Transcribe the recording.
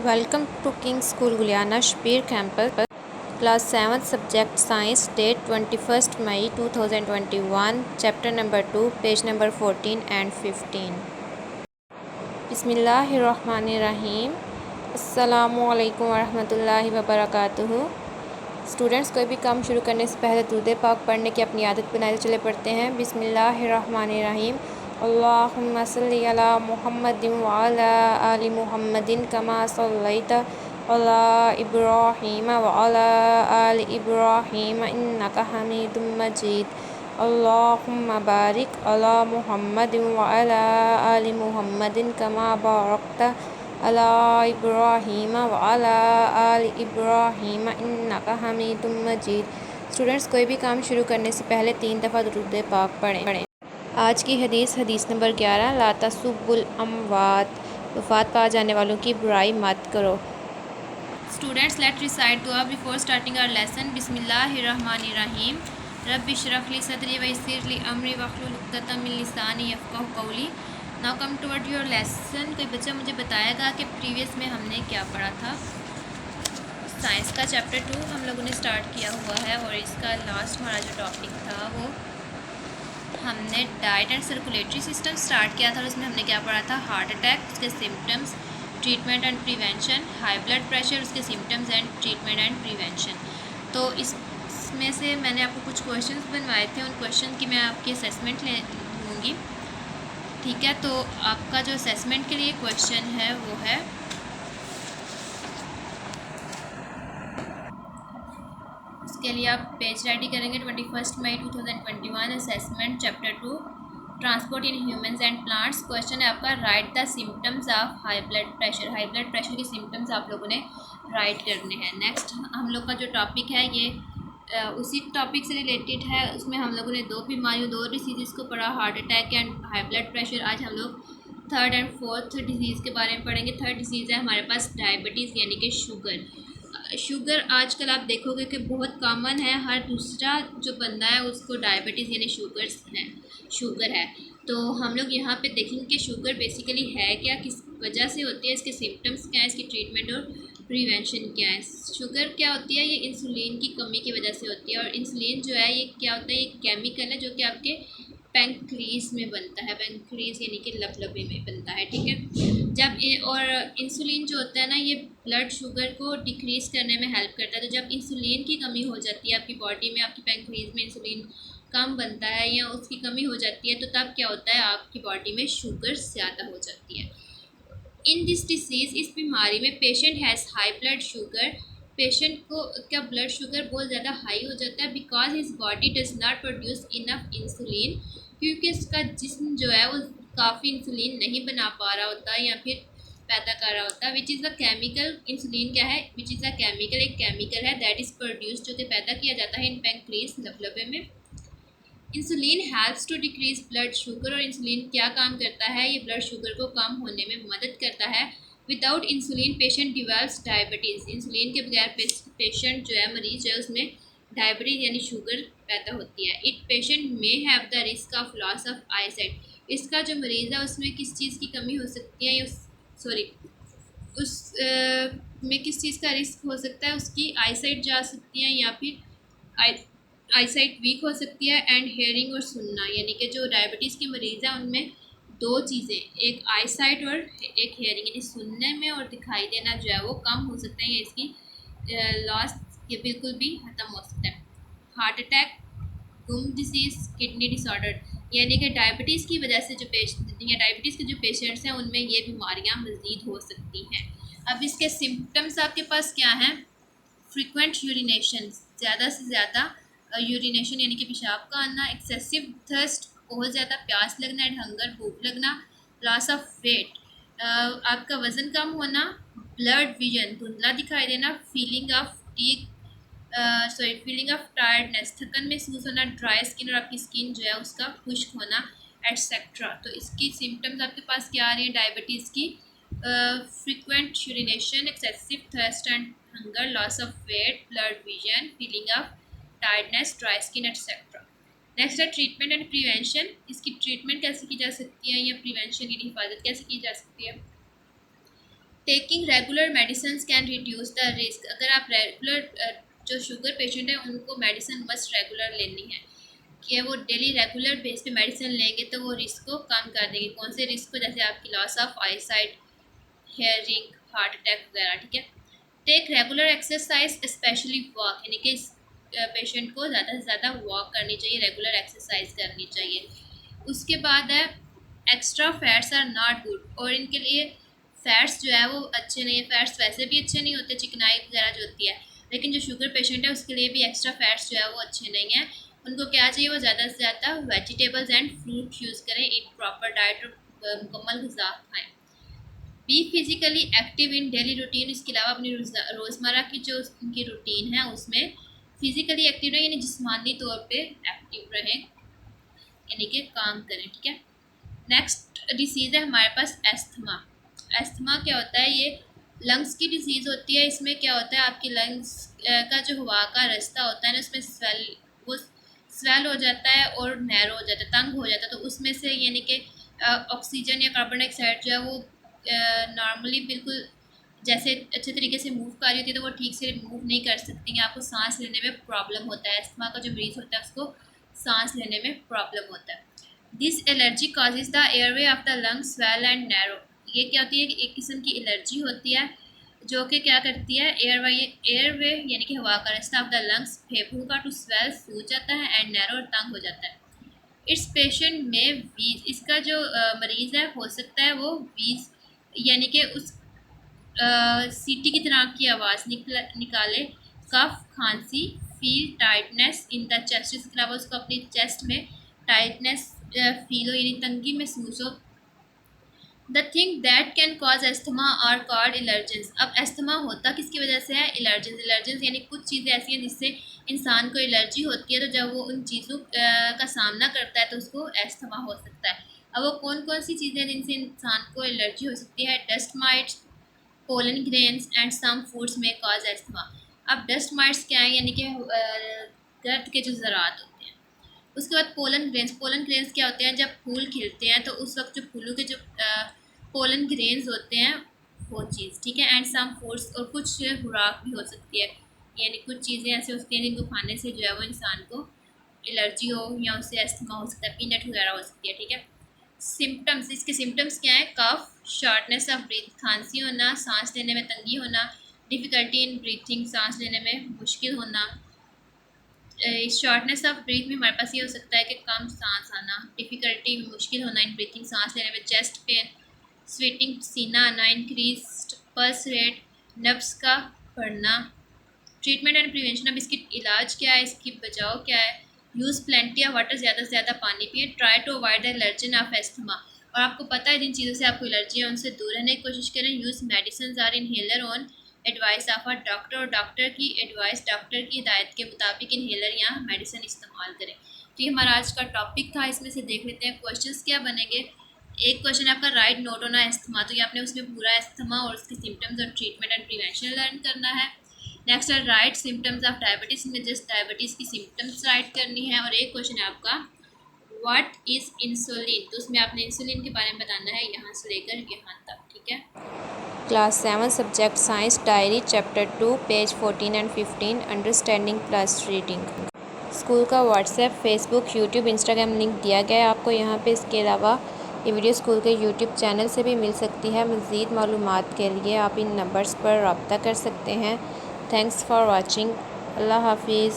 Welcome to King's School Guliana Shbir Campus, Class 7th Subject Science, date 21st May 2021, Chapter number 2, page number 14 and 15. बिस्मिल्लाहिर्रहमानिर्रहीम। अस्सलामुअलैकुम वरहमतुल्लाहि वबरकातुहू। Students, कोई भी काम शुरू करने से पहले दुरूद पाक पढ़ने की अपनी आदत बनाए चले पढ़ते हैं। बिस्मिल्लाहिर्रहमानिर्रहीम। अल्लाहुम्मा सल्लि अला मुहम्मदिन व अला आलि मुहम्मदिन कमा सल्लैता अला इब्राहीम व अला आलि इब्राहीम इन्नका हमीदुम मजीद। अल्लाहुम्मा बारिक अला मुहम्मदिन व अला आलि मुहम्मदिन कमा बारकता अला इब्राहीम व अला आलि इब्राहीम इन्नका हमीदुम मजीद। स्टूडेंट्स, कोई भी काम शुरू करने से पहले 3 दफ़ा दुरूद पाक पढ़ें। आज की हदीस नंबर 11, ला तसुब्बुल अमवात, वफ़ात पा जाने वालों की बुराई मत करो। स्टूडेंट्स, लेट रिसाइट दुआ बिफोर स्टार्टिंग आवर लेसन। बिस्मिल्लाहिर्रहमानिर्रहीम। रब्बि इश्रह ली सदरी व यस्सिर ली अमरी वहलुल उक़दतम मिन लिसानी यफ़क़हू क़ौली। Now come toward your lesson. कोई बच्चा मुझे बताएगा कि प्रीवियस में हमने क्या पढ़ा था। साइंस का चैप्टर 2 हम लोगों ने स्टार्ट किया हुआ है और इसका लास्ट हमारा जो टॉपिक था वो हमने diet and circulatory system start किया था और उसमें हमने क्या पढ़ा था, हार्ट अटैक, उसके symptoms, treatment and prevention, high blood pressure, उसके symptoms and treatment and prevention. तो इसमें से मैंने आपको कुछ क्वेश्चंस बनवाए थे, उन क्वेश्चन की मैं आपकी असेसमेंट ले लूँगी। ठीक है, तो आपका जो असेसमेंट के लिए क्वेश्चन है वो है के लिए आप पेज रेडी करेंगे 21 मई 2021। Assessment chapter 2 transport in humans and plants. Question है आपका, right the symptoms of high blood pressure. High blood pressure के सिम्टम्स आप लोगों ने राइट करने हैं। नेक्स्ट हम लोग का जो टॉपिक है ये उसी टॉपिक से रिलेटेड है। उसमें हम लोगों ने दो बीमारियों, दो डिसीज़ को पढ़ा, heart attack and high blood pressure. आज हम लोग थर्ड एंड फोर्थ डिजीज़ के बारे में पढ़ेंगे। थर्ड डिजीज़ है हमारे पास डायबिटीज़ यानी कि शुगर आजकल आप देखोगे कि बहुत कॉमन है, हर दूसरा जो बंदा है उसको डायबिटीज़ यानी शुगर है। तो हम लोग यहाँ पे देखेंगे कि शुगर बेसिकली है क्या, किस वजह से होती है, इसके सिम्टम्स क्या है, इसकी ट्रीटमेंट और प्रिवेंशन क्या है। शुगर क्या होती है, ये इंसुलिन की कमी की वजह से होती है और इंसुलिन जो है ये क्या होता है, ये केमिकल है जो कि आपके पैंक्रीज में बनता है। पैंक्रीज यानी कि लबलबे में बनता है। ठीक है, और इंसुलिन जो होता है ना, ये ब्लड शुगर को डिक्रीज़ करने में हेल्प करता है। तो जब इंसुलिन की कमी हो जाती है आपकी बॉडी में, आपकी पैंक्रीज में इंसुलिन कम बनता है या उसकी कमी हो जाती है, तो तब क्या होता है, आपकी बॉडी में शुगर ज़्यादा हो जाती है। इन दिस डिसीज़, इस बीमारी में patient has high blood sugar. Patient को क्या ब्लड शुगर बहुत ज़्यादा हाई हो जाता है because his body does not produce enough insulin, क्योंकि इसका जिस्म जो है वो काफ़ी इंसुलिन नहीं बना पा रहा होता या फिर पैदा कर रहा होता है। Which is a chemical, insulin क्या है, विच इज़ अ केमिकल, एक केमिकल है दैट इज़ प्रोड्यूस, जो कि पैदा किया जाता है इन पैंक्रीज लबलबे में। Insulin helps to decrease blood sugar, और इंसुलिन क्या काम करता है, ये ब्लड शुगर को कम होने में मदद करता है। Without insulin patient develops diabetes. Insulin के बगैर पेशेंट जो है, मरीज जो है, उसमें डायबिटीज़ यानी शुगर पैदा होती है। इट पेशेंट में have the risk of loss of eyesight. इसका जो मरीज़ है उसमें किस चीज़ की कमी हो सकती है, उस में किस चीज़ का रिस्क हो सकता है, उसकी आईसाइट जा सकती है या फिर आईसाइट वीक हो सकती है। एंड हेयरिंग और सुनना, यानी कि जो डायबिटीज़ के मरीज़ हैं उनमें दो चीज़ें, एक आईसाइट और एक हेयरिंग, यानी सुनने में और दिखाई देना जो है वो कम हो सकता है या इसकी लॉस ये बिल्कुल भी ख़त्म हो सकता है। हार्ट अटैक, गुम डिसीज़, किडनी डिसऑर्डर, यानी कि डायबिटीज़ की वजह से जो डायबिटीज़ के जो पेशेंट्स हैं उनमें ये बीमारियां मज़ीद हो सकती हैं। अब इसके सिम्टम्स आपके पास क्या हैं, फ्रीक्वेंट यूरिनेशन, ज़्यादा से ज़्यादा यूरिनेशन यानी कि पेशाब का आना, एक्सेसिव थर्स्ट, बहुत ज़्यादा प्यास लगना, हंगर, भूख लगना, लॉस ऑफ वेट, आपका वज़न कम होना, ब्लड विजन, धुंधला दिखाई देना, फीलिंग ऑफ टायर्डनेस, थकन महसूस होना, ड्राई स्किन, और आपकी स्किन जो है उसका खुश्क होना, एट्सेट्रा। तो इसकी सिम्टम्स आपके पास क्या आ रही है डायबिटीज़ की, frequent urination, excessive thirst and hunger, loss of weight, blood vision, feeling of tiredness, dry skin, etcetera. Next है ट्रीटमेंट एंड प्रिवेंशन। इसकी ट्रीटमेंट कैसे की जा सकती है या प्रिवेंशन यानी हिफाजत कैसे की जा सकती है। Taking regular medicine can reduce the risk. अगर आप रेगुलर जो शुगर पेशेंट है उनको मेडिसिन मस्ट रेगुलर लेनी है कि वो डेली रेगुलर बेस पे मेडिसिन लेंगे तो वो रिस्क को कम कर देंगे। कौन से रिस्क को, जैसे आपकी loss of eyesight, hearing, heart attack वगैरह, ठीक है। Take regular exercise specially walk, यानी कि पेशेंट को ज़्यादा से ज़्यादा वॉक करनी चाहिए, रेगुलर एक्सरसाइज करनी चाहिए। उसके बाद है extra fats are not good, और इनके लिए फैट्स जो है वो अच्छे नहीं है। फैट्स वैसे भी अच्छे नहीं होते, चिकनाई वगैरह जो होती है, लेकिन जो शुगर पेशेंट है उसके लिए भी एक्स्ट्रा फैट्स जो है वो अच्छे नहीं है। उनको क्या चाहिए, वो ज़्यादा से ज़्यादा वेजिटेबल्स एंड फ्रूट यूज़ करें, एक प्रॉपर डाइट और मुकम्मल ग़िज़ा खाएँ। Be physically active in daily routine, इसके अलावा अपनी रोज़मर्रा की जो उनकी रूटीन है उसमें फिज़िकली एक्टिव रहें, यानी जिस्मानी तौर पे एक्टिव रहें, यानी कि काम करें, ठीक है। नेक्स्ट डिसीज़ है हमारे पास एस्थमा। एस्थमा क्या होता है, ये लंग्स की डिसीज़ होती है। इसमें क्या होता है, आपकी लंग्स का जो हवा का रास्ता होता है ना, उसमें स्वेल हो जाता है और नैरो हो जाता है, तंग हो जाता है। तो उसमें से यानी कि ऑक्सीजन या कार्बन डाइऑक्साइड जो है वो नॉर्मली बिल्कुल जैसे अच्छे तरीके से मूव कर रही होती है तो वो ठीक से मूव नहीं कर सकती हैं। आपको सांस लेने में प्रॉब्लम होता है। एस्थमा का जो मरीज होता है उसको सांस लेने में प्रॉब्लम होता है। This allergy causes the airway of the lung swell and narrow. ये क्या होती है कि एक किस्म की एलर्जी होती है जो कि क्या करती है, एयरवे यानी कि हवा का रास्ता ऑफ द लंग्स, फेफड़ों का टू स्वेल सूज जाता है एंड नैरो और तंग हो जाता है। इट्स पेशेंट में वीज, इसका जो मरीज़ है हो सकता है वो वीज यानी कि उस सीटी की तरह की आवाज़ निकाले, कफ, खांसी, feel tightness in the chest, इसके अलावा उसको अपनी चेस्ट में टाइटनेस फील हो यानी तंगी महसूस हो। The thing that can cause asthma are called allergens. अब एस्थमा होता किसकी वजह से है, एलर्जेंस। एलर्जेंस यानी कुछ चीज़ें ऐसी हैं जिससे इंसान को एलर्जी होती है, तो जब वो उन चीज़ों का सामना करता है तो उसको एस्थमा हो सकता है। अब वो कौन कौन सी चीज़ें हैं जिनसे इंसान को एलर्जी हो सकती है, dust mites, pollen grains and some foods may cause asthma. अब डस्ट माइट्स क्या है, यानी कि गर्द के जो ज़रात होते हैं। उसके बाद पोलन ग्रेन्स, पोलन ग्रेन्स क्या होते हैं, जब फूल खिलते हैं तो उस वक्त जो फूलों के जो पोलन ग्रेन्स होते हैं वो चीज़, ठीक है। एंड सम फूड्स, और कुछ खुराक भी हो सकती है, यानी कुछ चीज़ें ऐसे होती हैं जिनको खाने से जो है वो इंसान को एलर्जी हो या उससे एस्थमा हो सकता है, पीनट वगैरह हो सकती है, ठीक है। सिम्टम्स, इसके सिम्टम्स क्या है, कफ, शॉर्टनेस ऑफ ब्रीथ, खांसी होना, सांस लेने में तंगी होना, डिफ़िकल्टी इन ब्रीथिंग, सांस लेने में मुश्किल होना। शॉर्टनेस ऑफ ब्रीथ में हमारे पास ये हो सकता है कि कम सांस आना, डिफ़िकल्टी मुश्किल होना इन ब्रीथिंग, सांस लेने में, चेस्ट पेन, स्वेटिंग, पसीना आना, इंक्रीज पल्स रेट, नब्स का बढ़ना। ट्रीटमेंट एंड प्रिवेंशन, अब इसकी इलाज क्या है, इसकी बचाव क्या है, यूज़ प्लेंटी ऑफ वाटर, ज़्यादा से ज़्यादा पानी पिए, try to avoid the allergen of asthma, और आपको पता है जिन चीज़ों से आपको एलर्जी है उनसे दूर रहने की कोशिश करें। Use medicine or inhaler on advice of a doctor, और डॉक्टर की एडवाइस, डॉक्टर की हिदायत के मुताबिक इनहेलर या मेडिसिन इस्तेमाल करें। तो ये हमारा आज का टॉपिक था, इसमें से देख लेते हैं क्वेश्चंस क्या बनेंगे। एक क्वेश्चन है आपका राइट नोट ऑन एस्थमा, तो ये आपने उसमें पूरा एस्थमा और उसके सिम्टम्स और ट्रीटमेंट एंड प्रिवेंशन लर्न करना है। नेक्स्ट है राइट सिम्टम्स ऑफ डायबिटीज़, में जस्ट डायबिटीज़ की सिम्टम्स राइट करनी है। और एक क्वेश्चन है आपका व्हाट इज़ इंसुलिन, तो उसमें आपने इंसुलिन के बारे में बताना है यहाँ से लेकर यहाँ तक, ठीक है। Class 7 subject science diary chapter 2 page 14 and 15 understanding plus reading. School का WhatsApp, Facebook, YouTube, Instagram link दिया गया है आपको यहाँ पे। इसके अलावा ये वीडियो स्कूल के यूट्यूब चैनल से भी मिल सकती है। मज़ीद मालूमात के लिए आप इन नंबर्स पर रब्ता कर सकते हैं। Thanks for watching. अल्लाह हाफिज़।